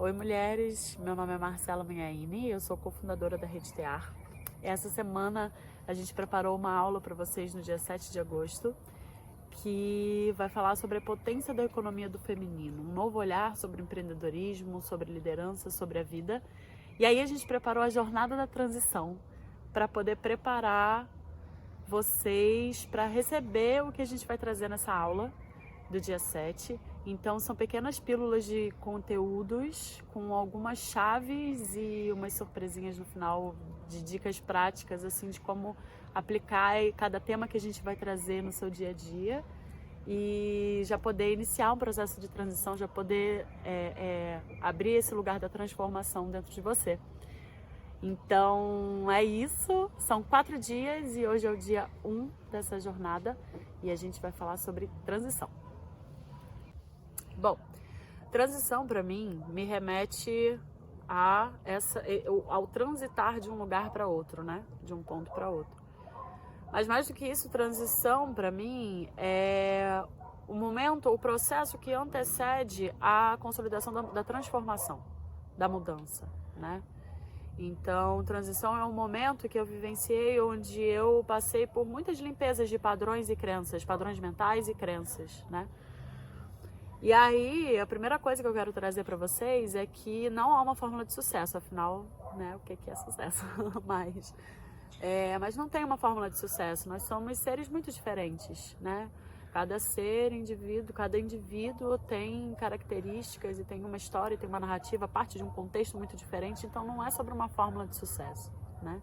Oi mulheres, meu nome é Marcela Manhaine, eu sou cofundadora da Rede Tear. Essa semana a gente preparou uma aula para vocês no dia 7 de agosto, que vai falar sobre a potência da economia do feminino, um novo olhar sobre empreendedorismo, sobre liderança, sobre a vida. E aí a gente preparou a jornada da transição para poder preparar vocês para receber o que a gente vai trazer nessa aula do dia 7. Então são pequenas pílulas de conteúdos com algumas chaves e umas surpresinhas no final de dicas práticas assim de como aplicar cada tema que a gente vai trazer no seu dia a dia e já poder iniciar um processo de transição, já poder abrir esse lugar da transformação dentro de você. Então é isso, são 4 dias e hoje é o dia 1 dessa jornada e a gente vai falar sobre transição. Bom, transição para mim me remete ao transitar de um lugar para outro, né? De um ponto para outro. Mas mais do que isso, transição para mim é o momento, o processo que antecede a consolidação da transformação, da mudança, né? Então, transição é um momento que eu vivenciei onde eu passei por muitas limpezas de padrões e crenças, padrões mentais e crenças, né? E aí, a primeira coisa que eu quero trazer para vocês é que não há uma fórmula de sucesso, afinal, né, o que é sucesso? Mas não tem uma fórmula de sucesso, nós somos seres muito diferentes, né? Cada indivíduo tem características e tem uma história, tem uma narrativa, parte de um contexto muito diferente, então não é sobre uma fórmula de sucesso, né?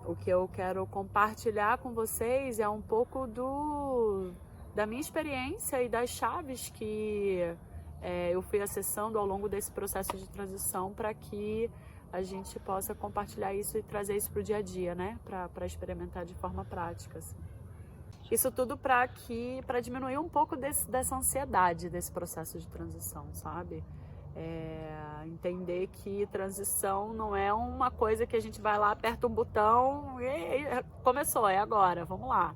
O que eu quero compartilhar com vocês é um pouco da minha experiência e das chaves que eu fui acessando ao longo desse processo de transição para que a gente possa compartilhar isso e trazer isso para o dia a dia, né? Para experimentar de forma prática. Assim. Isso tudo para diminuir um pouco dessa ansiedade desse processo de transição, sabe? Entender que transição não é uma coisa que a gente vai lá, aperta um botão e começou, é agora, vamos lá.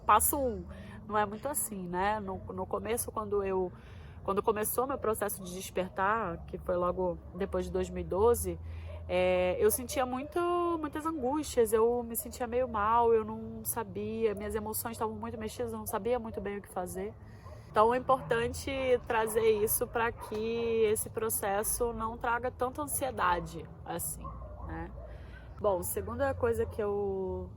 Passo 1. Não é muito assim, né? No começo, quando começou meu processo de despertar, que foi logo depois de 2012, eu sentia muitas angústias, eu me sentia meio mal, eu não sabia, minhas emoções estavam muito mexidas, eu não sabia muito bem o que fazer. Então é importante trazer isso para que esse processo não traga tanta ansiedade assim, né? Bom, segunda coisa que eu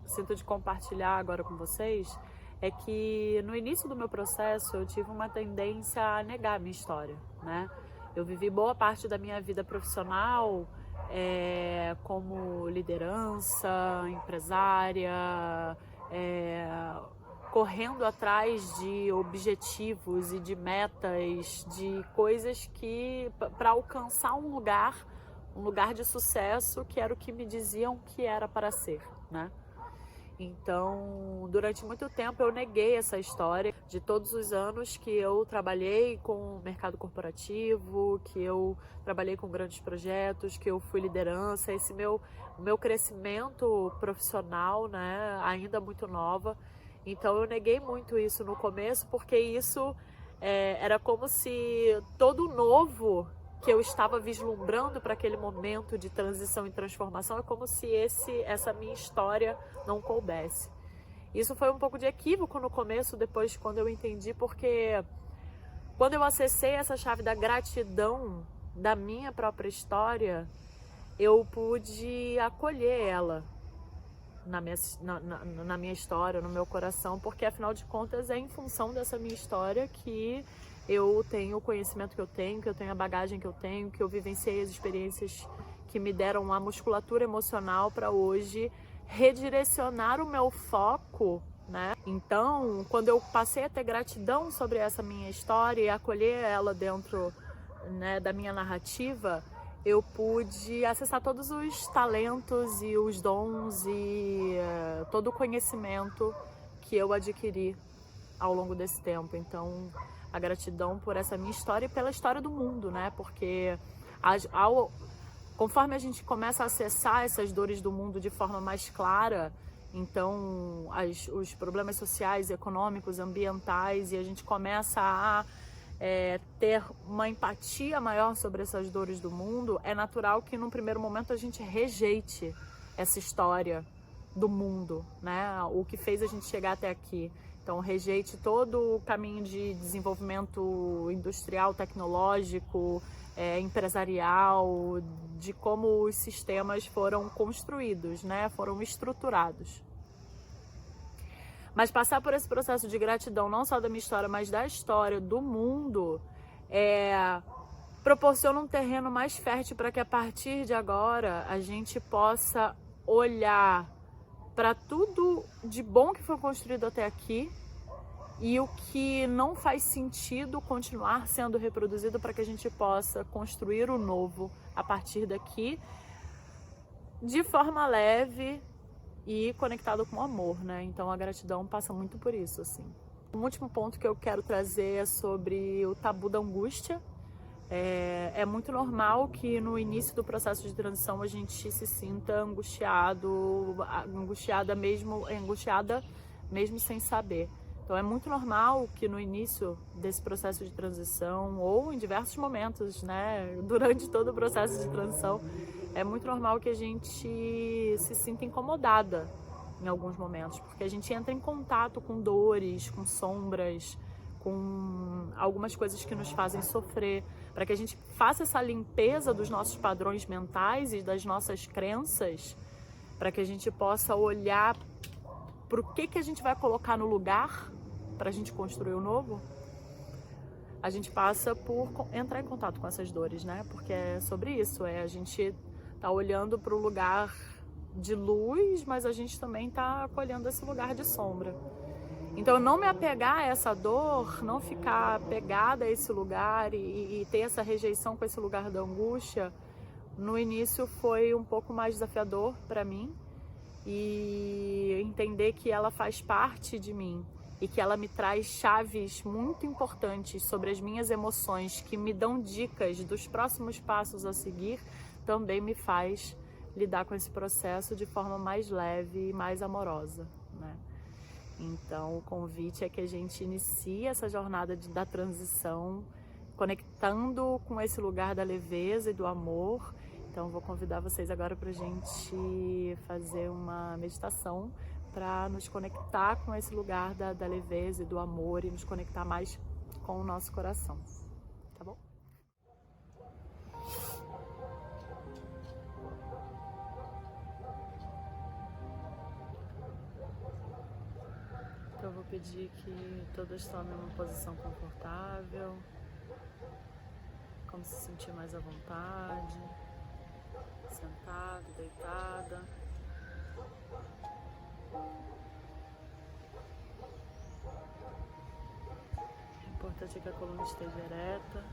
sinto de compartilhar agora com vocês é que no início do meu processo eu tive uma tendência a negar a minha história, né? Eu vivi boa parte da minha vida profissional como liderança, empresária, correndo atrás de objetivos e de metas, de coisas que para alcançar um lugar de sucesso que era o que me diziam que era para ser, né? Então, durante muito tempo eu neguei essa história de todos os anos que eu trabalhei com o mercado corporativo, que eu trabalhei com grandes projetos, que eu fui liderança, o meu crescimento profissional, né, ainda muito nova. Então eu neguei muito isso no começo, porque isso era como se todo novo que eu estava vislumbrando para aquele momento de transição e transformação é como se essa minha história não coubesse. Isso foi um pouco de equívoco no começo, depois quando eu entendi, porque quando eu acessei essa chave da gratidão da minha própria história, eu pude acolher ela na minha história, no meu coração, porque afinal de contas é em função dessa minha história que eu tenho o conhecimento que eu tenho a bagagem que eu tenho, que eu vivenciei as experiências que me deram a musculatura emocional para hoje redirecionar o meu foco, né? Então, quando eu passei a ter gratidão sobre essa minha história e acolher ela dentro, né, da minha narrativa, eu pude acessar todos os talentos e os dons e todo o conhecimento que eu adquiri ao longo desse tempo. Então, a gratidão por essa minha história e pela história do mundo, né? Porque conforme a gente começa a acessar essas dores do mundo de forma mais clara, então os problemas sociais, econômicos, ambientais, e a gente começa a ter uma empatia maior sobre essas dores do mundo, é natural que num primeiro momento a gente rejeite essa história do mundo, né? O que fez a gente chegar até aqui. Então, rejeite todo o caminho de desenvolvimento industrial, tecnológico, empresarial, de como os sistemas foram construídos, né? Foram estruturados. Mas passar por esse processo de gratidão, não só da minha história, mas da história do mundo, proporciona um terreno mais fértil para que a partir de agora a gente possa olhar para tudo de bom que foi construído até aqui e o que não faz sentido continuar sendo reproduzido, para que a gente possa construir o novo a partir daqui de forma leve e conectado com o amor, né? Então a gratidão passa muito por isso, assim. Um último ponto que eu quero trazer é sobre o tabu da angústia. É muito normal que no início do processo de transição a gente se sinta angustiada mesmo sem saber. Então é muito normal que no início desse processo de transição, ou em diversos momentos, né, durante todo o processo de transição, é muito normal que a gente se sinta incomodada em alguns momentos, porque a gente entra em contato com dores, com sombras, com algumas coisas que nos fazem sofrer, para que a gente faça essa limpeza dos nossos padrões mentais e das nossas crenças, para que a gente possa olhar para o que a gente vai colocar no lugar para a gente construir o novo. A gente passa por entrar em contato com essas dores, né? Porque é sobre isso, a gente tá olhando para o lugar de luz, mas a gente também tá acolhendo esse lugar de sombra. Então, não me apegar a essa dor, não ficar apegada a esse lugar e ter essa rejeição com esse lugar da angústia, no início foi um pouco mais desafiador para mim, e entender que ela faz parte de mim e que ela me traz chaves muito importantes sobre as minhas emoções, que me dão dicas dos próximos passos a seguir, também me faz lidar com esse processo de forma mais leve e mais amorosa, né? Então, o convite é que a gente inicie essa jornada da transição, conectando com esse lugar da leveza e do amor. Então, vou convidar vocês agora para a gente fazer uma meditação para nos conectar com esse lugar da leveza e do amor, e nos conectar mais com o nosso coração, tá bom? Então, eu vou pedir que todas tomem uma posição confortável, como se sentir mais à vontade, sentado, deitada. O importante é que a coluna esteja ereta.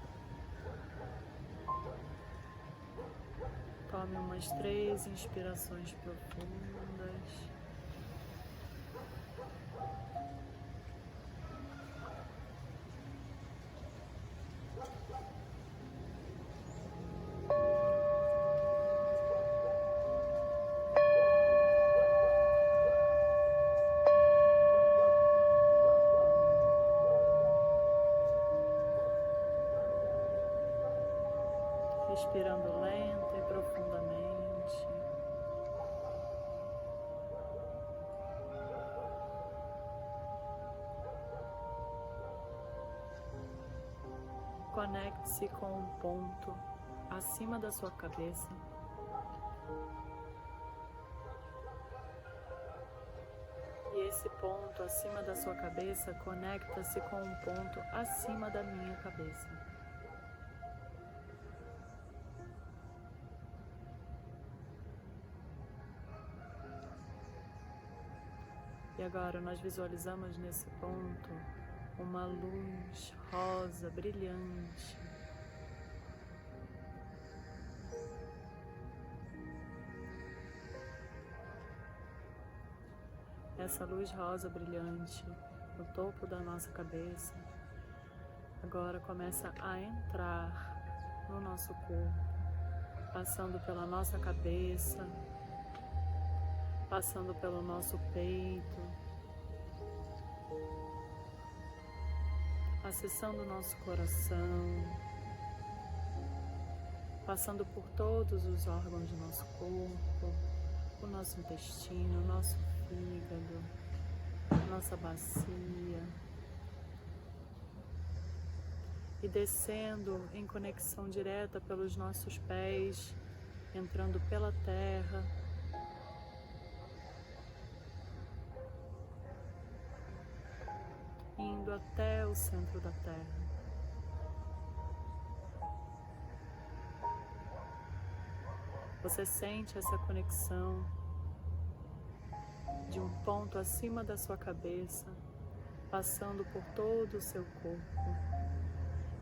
Tome umas 3 inspirações profundas. Respirando lenta e profundamente. Conecte-se com um ponto acima da sua cabeça. E esse ponto acima da sua cabeça conecta-se com um ponto acima da minha cabeça. E agora nós visualizamos nesse ponto uma luz rosa brilhante. Essa luz rosa brilhante no topo da nossa cabeça agora começa a entrar no nosso corpo, passando pela nossa cabeça, passando pelo nosso peito, acessando o nosso coração, passando por todos os órgãos do nosso corpo, o nosso intestino, o nosso fígado, nossa bacia, e descendo em conexão direta pelos nossos pés, entrando pela terra, indo até o centro da terra. Você sente essa conexão de um ponto acima da sua cabeça, passando por todo o seu corpo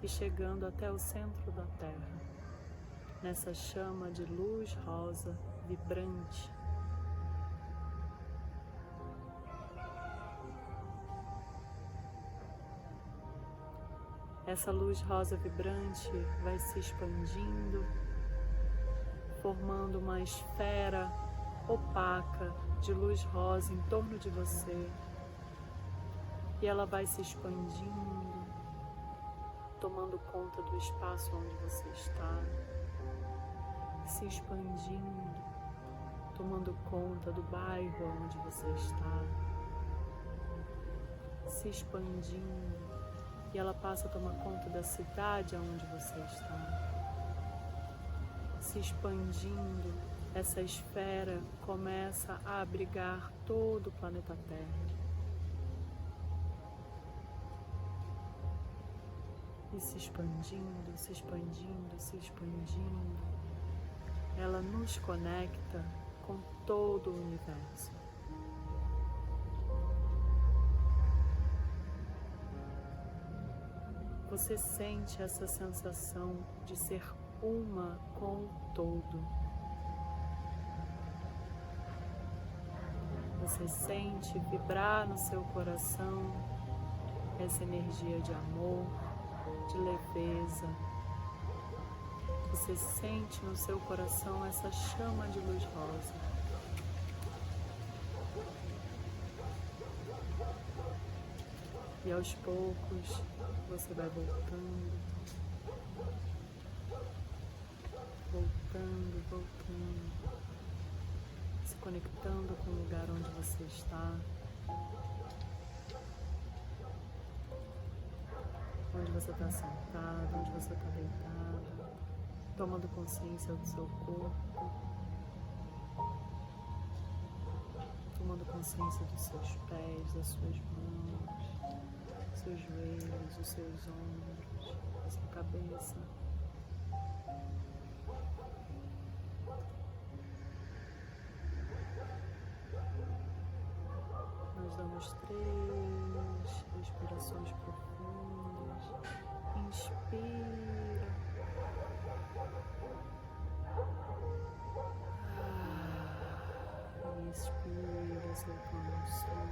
e chegando até o centro da terra, nessa chama de luz rosa vibrante. Essa luz rosa vibrante vai se expandindo, formando uma esfera opaca de luz rosa em torno de você. E ela vai se expandindo, tomando conta do espaço onde você está, se expandindo, tomando conta do bairro onde você está, se expandindo. E ela passa a tomar conta da cidade onde você está. Se expandindo, essa esfera começa a abrigar todo o planeta Terra. E se expandindo, se expandindo, se expandindo, ela nos conecta com todo o universo. Você sente essa sensação de ser uma com o todo. Você sente vibrar no seu coração essa energia de amor, de leveza. Você sente no seu coração essa chama de luz rosa. E aos poucos você vai voltando, se conectando com o lugar onde você está, onde você está sentado, onde você está deitado, tomando consciência do seu corpo, tomando consciência dos seus pés, das suas mãos, seus joelhos, os seus ombros, a sua cabeça. Nós damos 3 respirações profundas. Inspira. Expira, soltando o som.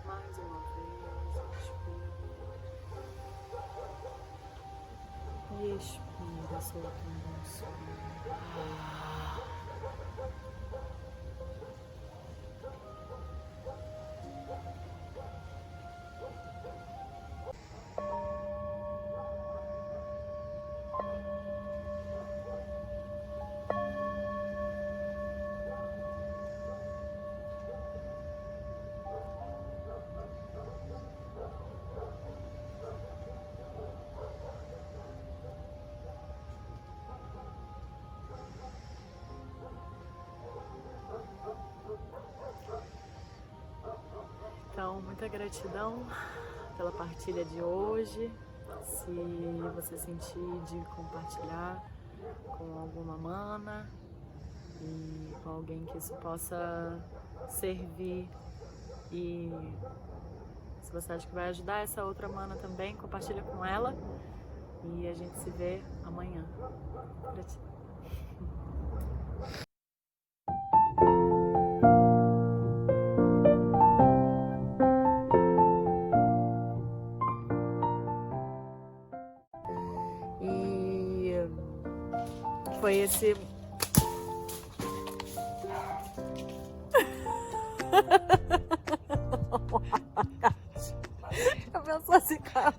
Mais uma vez, inspira. E expira, soltando o som. Então, muita gratidão pela partilha de hoje. Se você sentir de compartilhar com alguma mana e com alguém que isso possa servir, e se você acha que vai ajudar essa outra mana também, compartilha com ela e a gente se vê amanhã. Gratidão. Foi esse Eu penso assim, cara.